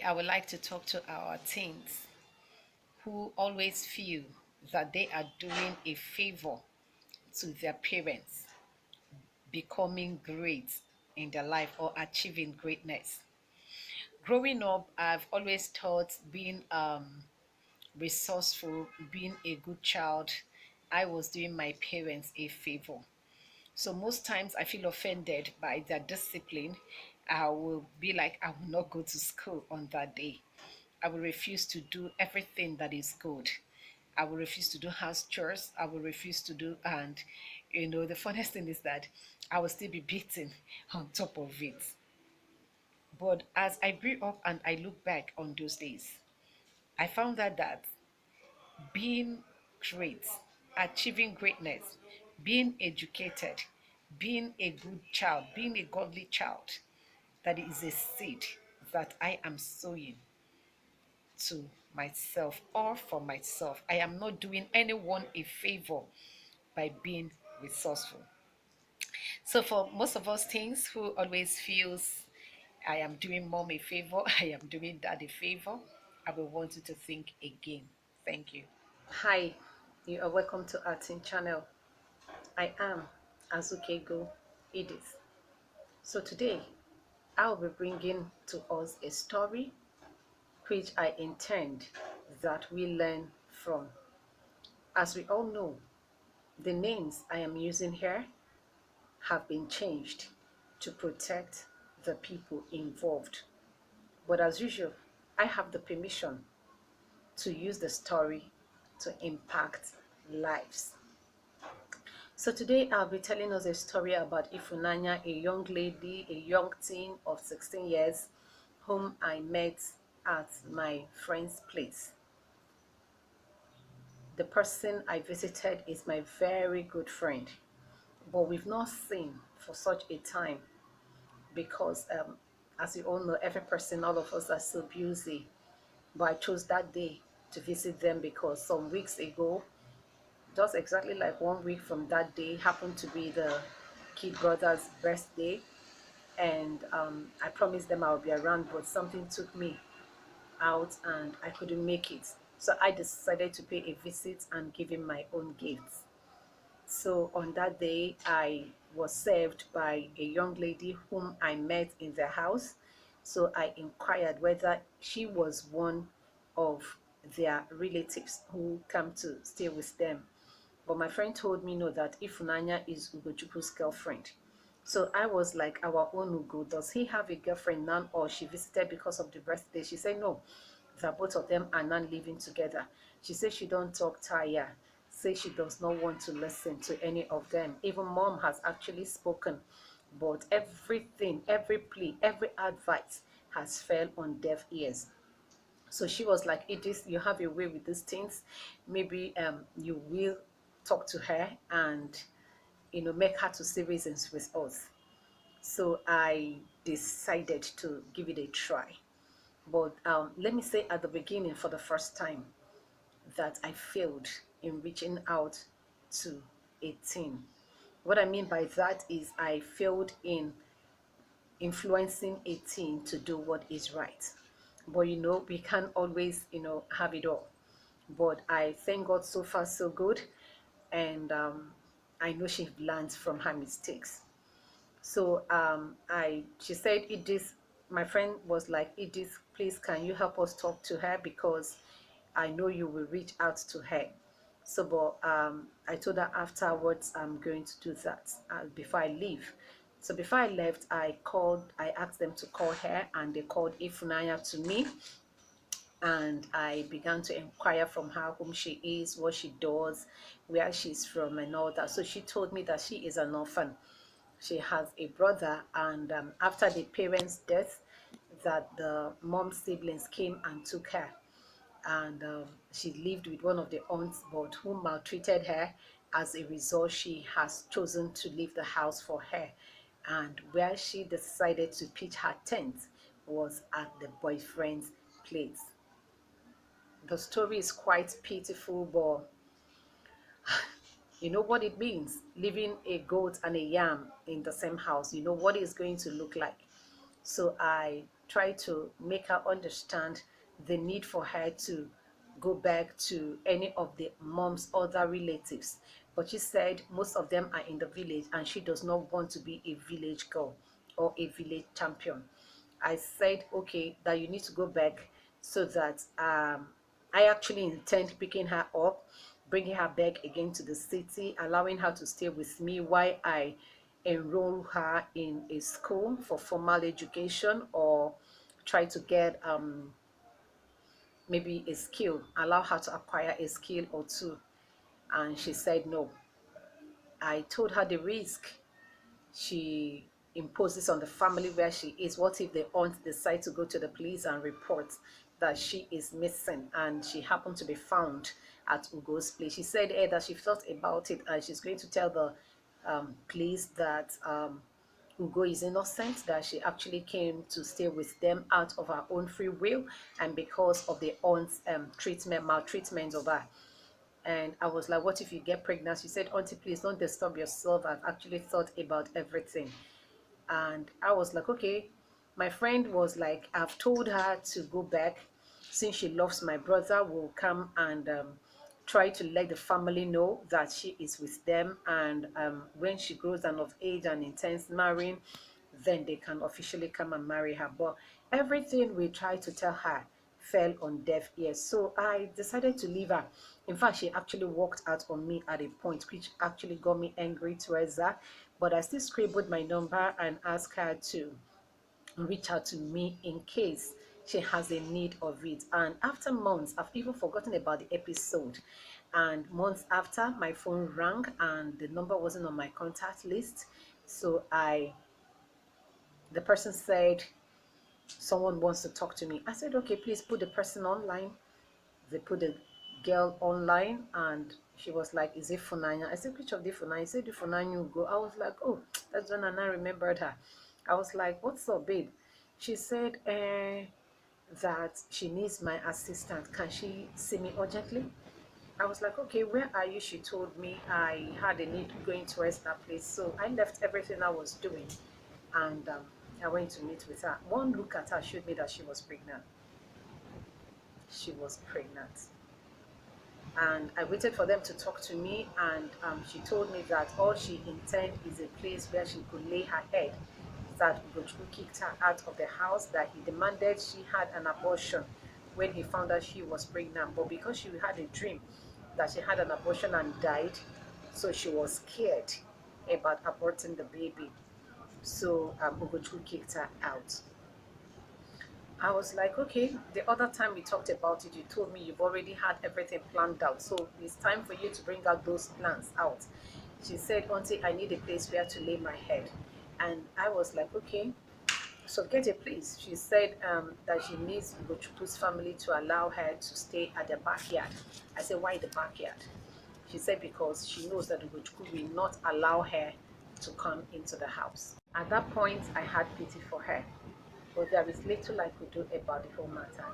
I would like to talk to our teens who always feel that they are doing a favor to their parents, becoming great in their life or achieving greatness. Growing up, I've always thought being resourceful, being a good child, I was doing my parents a favor. So most times I feel offended by their discipline. I will be like, I will not go to school on that day. I will refuse to do everything that is good. I will refuse to do house chores. I will refuse to do, and the funniest thing is that I will still be beaten on top of it. But as I grew up and I look back on those days, I found that being great, achieving greatness, being educated, being a good child, being a godly child, that is a seed that I am sowing to myself or for myself. I am not doing anyone a favor by being resourceful. So for most of us things who always feels I am doing mom a favor, I am doing dad a favor, I will want you to think again. Thank you. Hi, you are welcome to our teen channel. I am Azukego Edith. So today I'll be bringing to us a story which I intend that we learn from. As we all know, the names I am using here have been changed to protect the people involved. But as usual, I have the permission to use the story to impact lives. So today I'll be telling us a story about Ifunanya, a young lady, a young teen of 16 years whom I met at my friend's place. The person I visited is my very good friend, but we've not seen for such a time because, as you all know, every person, all of us are so busy. But I chose that day to visit them because some weeks ago, just exactly like 1 week from that day, happened to be the kid brother's birthday. And I promised them I would be around, but something took me out and I couldn't make it. So I decided to pay a visit and give him my own gifts. So on that day, I was served by a young lady whom I met in their house. So I inquired whether she was one of their relatives who come to stay with them. But my friend told me no, that Ifunanya is Ugochukwu's girlfriend. So I was like, our own Ugo, does he have a girlfriend now or she visited because of the birthday? She said no, that both of them are not living together. She said she don't talk Taya, say she does not want to listen to any of them. Even mom has actually spoken, but everything, every plea, every advice has fell on deaf ears. So she was like, it is, you have a way with these things. Maybe you will talk to her and make her to see reasons with us. So I decided to give it a try. But let me say at the beginning, for the first time, that I failed in reaching out to a teen. What I mean by that is I failed in influencing a teen to do what is right. But we can't always have it all. But I thank God, so far so good, and I know she learned from her mistakes. So she said, Edith, my friend was like, Edith, please can you help us talk to her, because I know you will reach out to her. So but I told her afterwards I'm going to do that before I leave. So before I left, I asked them to call her, and they called Ifunanya to me, and I began to inquire from her whom she is, what she does, where she's from, and all that. So she told me that she is an orphan. She has a brother, and after the parents' death, that the mom's siblings came and took her, and she lived with one of the aunts, but who maltreated her. As a result, she has chosen to leave the house for her, and where she decided to pitch her tent was at the boyfriend's place. The story is quite pitiful, but you know what it means, living a goat and a yam in the same house. You know what it's going to look like. So I try to make her understand the need for her to go back to any of the mom's other relatives. But she said most of them are in the village and she does not want to be a village girl or a village champion. I said, okay, that you need to go back so that I actually intend picking her up, bringing her back again to the city, allowing her to stay with me while I enroll her in a school for formal education, or try to get maybe a skill, allow her to acquire a skill or two. And she said no. I told her the risk she imposes on the family where she is. What if the aunt decide to go to the police and report that she is missing and she happened to be found at Ugo's place? She said that she thought about it and she's going to tell the police that Ugo is innocent, that she actually came to stay with them out of her own free will and because of the aunt's maltreatment of her. And I was like, what if you get pregnant? She said, auntie, please don't disturb yourself. I've actually thought about everything. And I was like, okay. My friend was like, I've told her to go back since she loves my brother. Will come and try to let the family know that she is with them. And when she grows and of age and intends marrying, then they can officially come and marry her. But everything we tried to tell her fell on deaf ears. So I decided to leave her. In fact, she actually walked out on me at a point, which actually got me angry towards her. But I still scribbled my number and asked her to reach out to me in case she has a need of it. And after months, I've even forgotten about the episode. And months after, my phone rang and the number wasn't on my contact list. So the person said, someone wants to talk to me. I said, okay, please put the person online. They put the girl online and she was like, is it Funanya? I said, which of the Funanya? He said, the Funanya you go. I was like, oh, that's when I remembered her. I was like, what's up, babe? She said that she needs my assistant. Can she see me urgently? I was like, okay, where are you? She told me I had a need going towards that place. So I left everything I was doing and I went to meet with her. One look at her showed me that she was pregnant. She was pregnant. And I waited for them to talk to me, and she told me that all she intended is a place where she could lay her head. That Ugochukwu kicked her out of the house, that he demanded she had an abortion when he found out she was pregnant. But because she had a dream that she had an abortion and died, so she was scared about aborting the baby. So Ugochukwu kicked her out. I was like, okay, the other time we talked about it, you told me you've already had everything planned out. So it's time for you to bring out those plans out. She said, auntie, I need a place where to lay my head. And I was like, okay, so get a place. She said that she needs Ugochukwu's family to allow her to stay at the backyard. I said, why the backyard? She said, because she knows that Ugochukwu will not allow her to come into the house. At that point, I had pity for her. But there is little I could do about the whole matter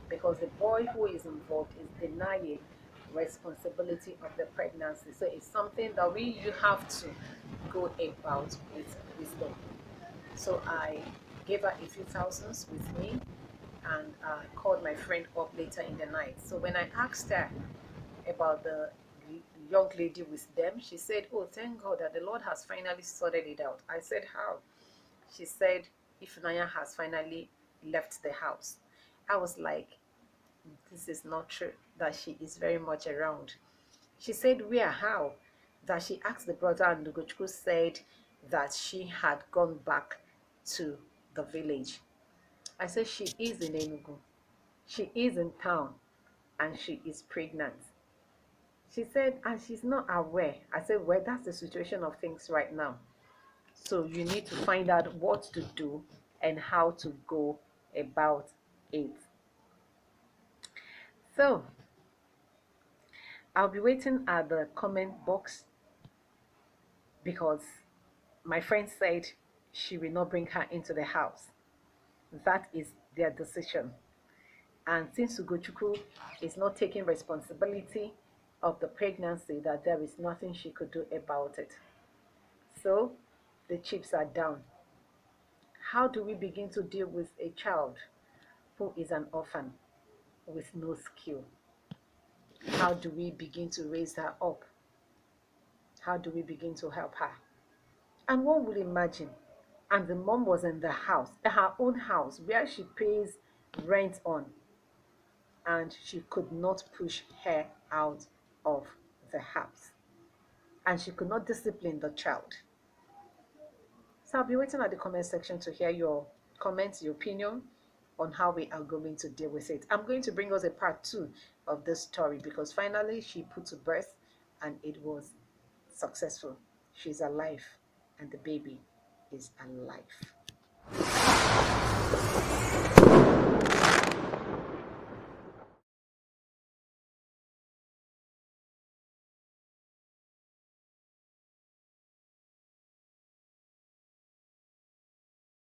because the boy who is involved is denying responsibility of the pregnancy. So it's something that you have to go about with wisdom. So I gave her a few thousands with me and called my friend up later in the night. So when I asked her about the young lady with them, she said, oh, thank God that the Lord has finally sorted it out. I said, how? She said, Ifunanya has finally left the house. I was like, this is not true, that she is very much around. She said, where, how? That she asked the brother and Ugochukwu said that she had gone back to the village. I said, she is in Enugu. She is in town and she is pregnant. She said, and she's not aware. I said, well, that's the situation of things right now. So you need to find out what to do and how to go about it. So I'll be waiting at the comment box because my friend said she will not bring her into the house. That is their decision. And since Ugochukwu is not taking responsibility of the pregnancy, that there is nothing she could do about it. So the chips are down. How do we begin to deal with a child who is an orphan with no skill? How do we begin to raise her up? How do we begin to help her? And one will imagine, and the mom was in the house, her own house, where she pays rent on, and she could not push her out of the house. And she could not discipline the child. So I'll be waiting at the comment section to hear your comments, your opinion on how we are going to deal with it. I'm going to bring us a part 2 of this story because finally she put to birth and it was successful. She's alive and the baby is alive.